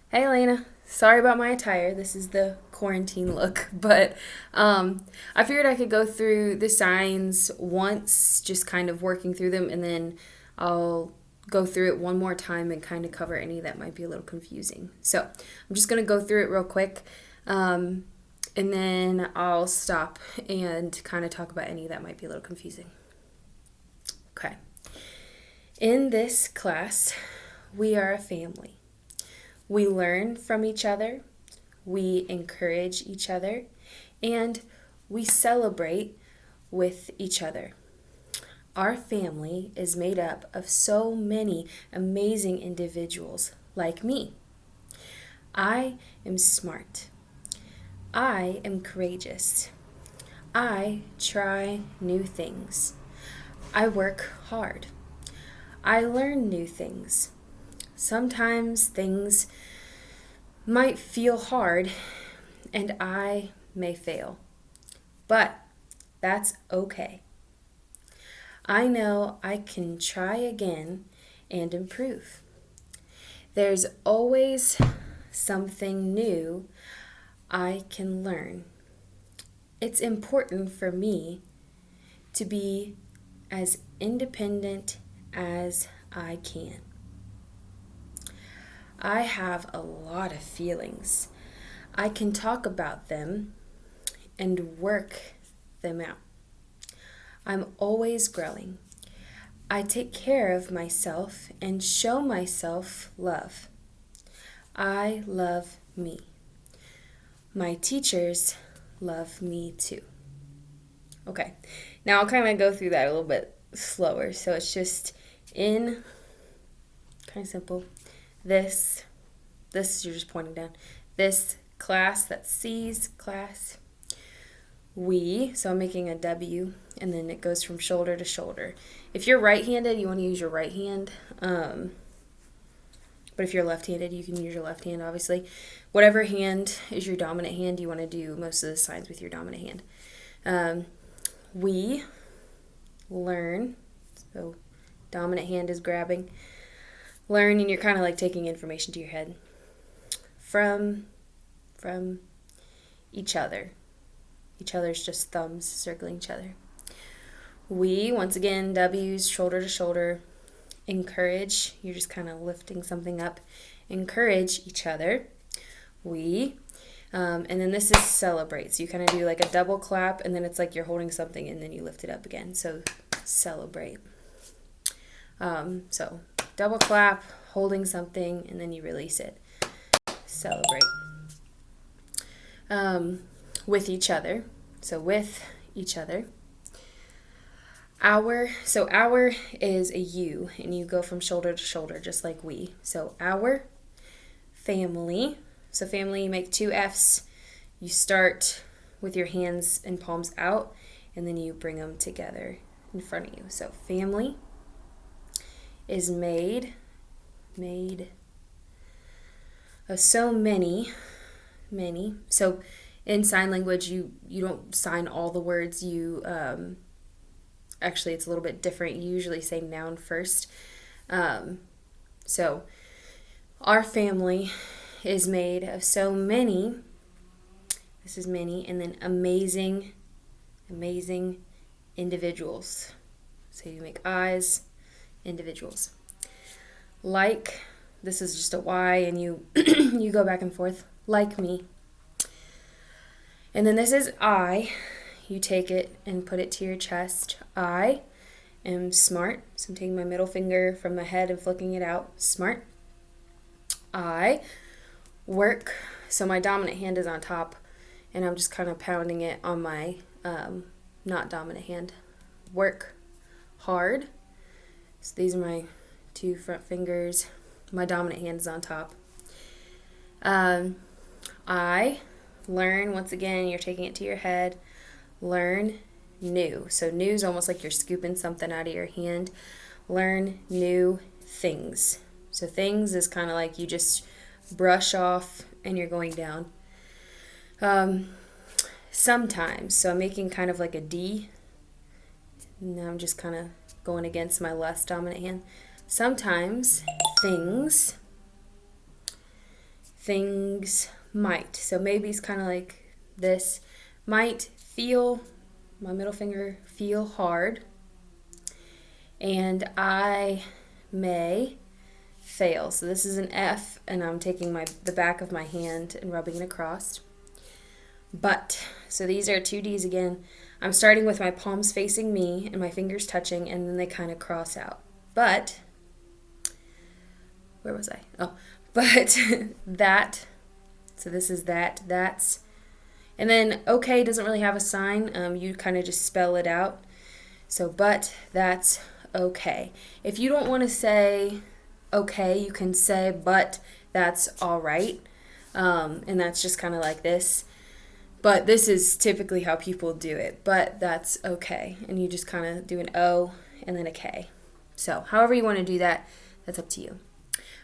Hey Elena, sorry about my attire. This is the quarantine look, but I figured I could go through the signs once, just kind of working through them, and then I'll go through it one more time and kind of cover any that might be a little confusing. So I'm just going to go through it real quick, um, and then I'll stop and kind of talk about any that might be a little confusing. Okay. In this class, we are a family. We learn from each other, we encourage each other, and we celebrate with each other. Our family is made up of so many amazing individuals like me. I am smart. I am courageous. I try new things. I work hard. I learn new things. Sometimes things might feel hard and I may fail, but that's okay. I know I can try again and improve. There's always something new I can learn. It's important for me to be as independent as I can. I have a lot of feelings. I can talk about them and work them out. I'm always growing. I take care of myself and show myself love. I love me. My teachers love me too. Okay, now I'll kind of go through that a little bit slower. So it's just in, kind of simple, this you're just pointing down, this class, that's C's class, we, so I'm making a W, and then it goes from shoulder to shoulder. If you're right-handed, you want to use your right hand, but if you're left-handed, you can use your left hand, obviously. Whatever hand is your dominant hand, you want to do most of the signs with your dominant hand. We learn, so dominant hand is grabbing, learn, and you're kind of like taking information to your head from each other. Each other's just thumbs circling each other. We, once again, W's, shoulder to shoulder. Encourage, you're just kind of lifting something up. Encourage each other. We, and then this is celebrate. So you kind of do like a double clap, and then it's like you're holding something, and then you lift it up again. So celebrate. So double clap, holding something, and then you release it. Celebrate. With each other. So with each other. Our is a U, and you go from shoulder to shoulder just like we. So our family. So family, you make two F's. You start with your hands and palms out, and then you bring them together in front of you. So family is made of so many. So in sign language, you don't sign all the words. You actually, it's a little bit different. You usually say noun first. So our family is made of so many. This is many, and then amazing individuals. So you make eyes, individuals. Like, this is just a Y, and you you go back and forth. Like me. And then this is I. You take it and put it to your chest. I am smart. So I'm taking my middle finger from my head and flicking it out. Smart. I work. So my dominant hand is on top, and I'm just kind of pounding it on my not dominant hand. Work hard. So these are my two front fingers. My dominant hand is on top. I learn, once again, you're taking it to your head. Learn new. So new is almost like you're scooping something out of your hand. Learn new things. So things is kind of like you just brush off and you're going down. Sometimes, so I'm making kind of like a D. Now I'm just kind of going against my less dominant hand. Sometimes things things might. So maybe it's kind of like this. Might feel, my middle finger, feel hard. And I may fail. So this is an F, and I'm taking the back of my hand and rubbing it across. But, so these are 2 Ds again. I'm starting with my palms facing me and my fingers touching, and then they kind of cross out. But, where was I? Oh, but that, so this is that, that's, and then okay doesn't really have a sign. You kind of just spell it out. So, but that's okay. If you don't want to say okay, you can say but that's all right. And that's just kind of like this. But this is typically how people do it. But that's okay. And you just kind of do an O and then a K. So however you want to do that, that's up to you.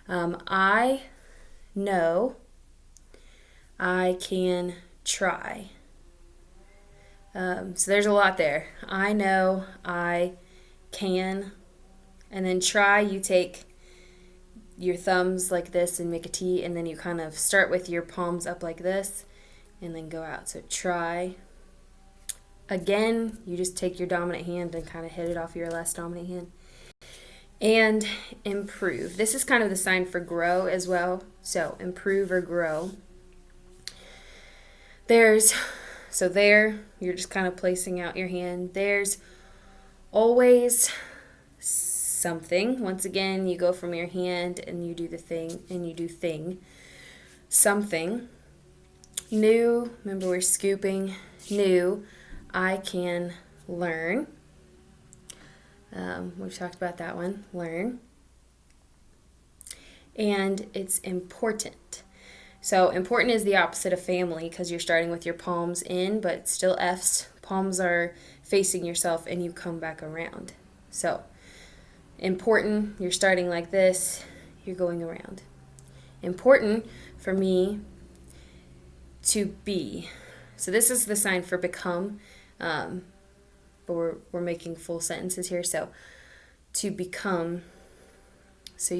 I know I can try. So there's a lot there. I know I can. And then try, you take your thumbs like this and make a T, and then you kind of start with your palms up like this and then go out. So try. Again, you just take your dominant hand and kind of hit it off your less dominant hand. And improve. This is kind of the sign for grow as well. So improve or grow. So there, you're just kind of placing out your hand. There's always something. Once again, you go from your hand and you do the thing, and you do thing. Something. New, remember we're scooping. New, I can learn. We've talked about that one, learn. And it's important. So important is the opposite of family because you're starting with your palms in, but it's still F's. Palms are facing yourself and you come back around. So important, you're starting like this, you're going around. Important for me to be. So this is the sign for become, but we're making full sentences here. So to become, so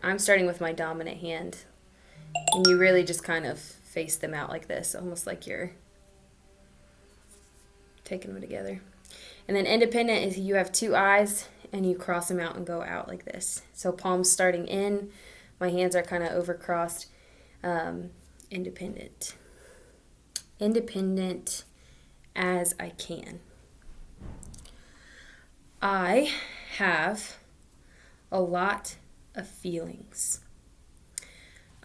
I'm starting with my dominant hand, and you really just kind of face them out like this, almost like you're taking them together. And then independent is you have 2 eyes and you cross them out and go out like this. So palms starting in, my hands are kind of overcrossed. Independent. Independent as I can. I have a lot of feelings.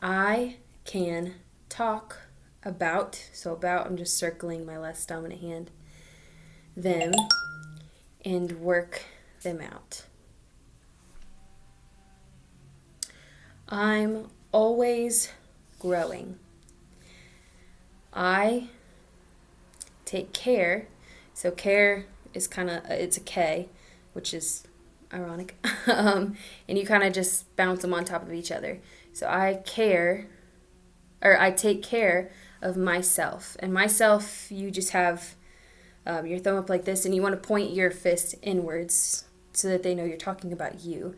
I can talk about, so about, I'm just circling my less dominant hand, them, and work them out. I'm always growing. I take care, so care is kind of, it's a K, which is ironic, and you kind of just bounce them on top of each other. So I take care of myself. And myself, you just have your thumb up like this, and you want to point your fist inwards so that they know you're talking about you.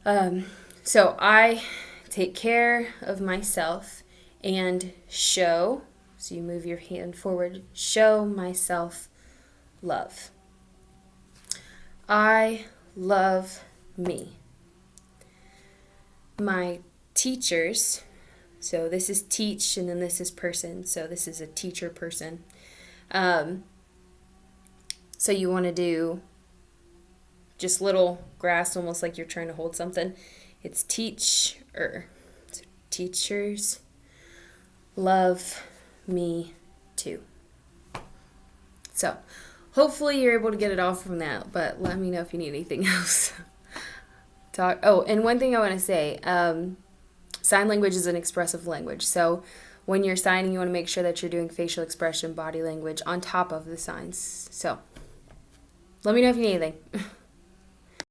So I take care of myself and show, so you move your hand forward, show myself love. I love me. My teachers, so this is teach and then this is person, so this is a teacher person. So you want to do just little graphs, almost like you're trying to hold something. It's teacher. So teachers love me too. So hopefully you're able to get it all from that, but let me know if you need anything else. And one thing I want to say, sign language is an expressive language. So when you're signing, you want to make sure that you're doing facial expression, body language on top of the signs. So let me know if you need anything.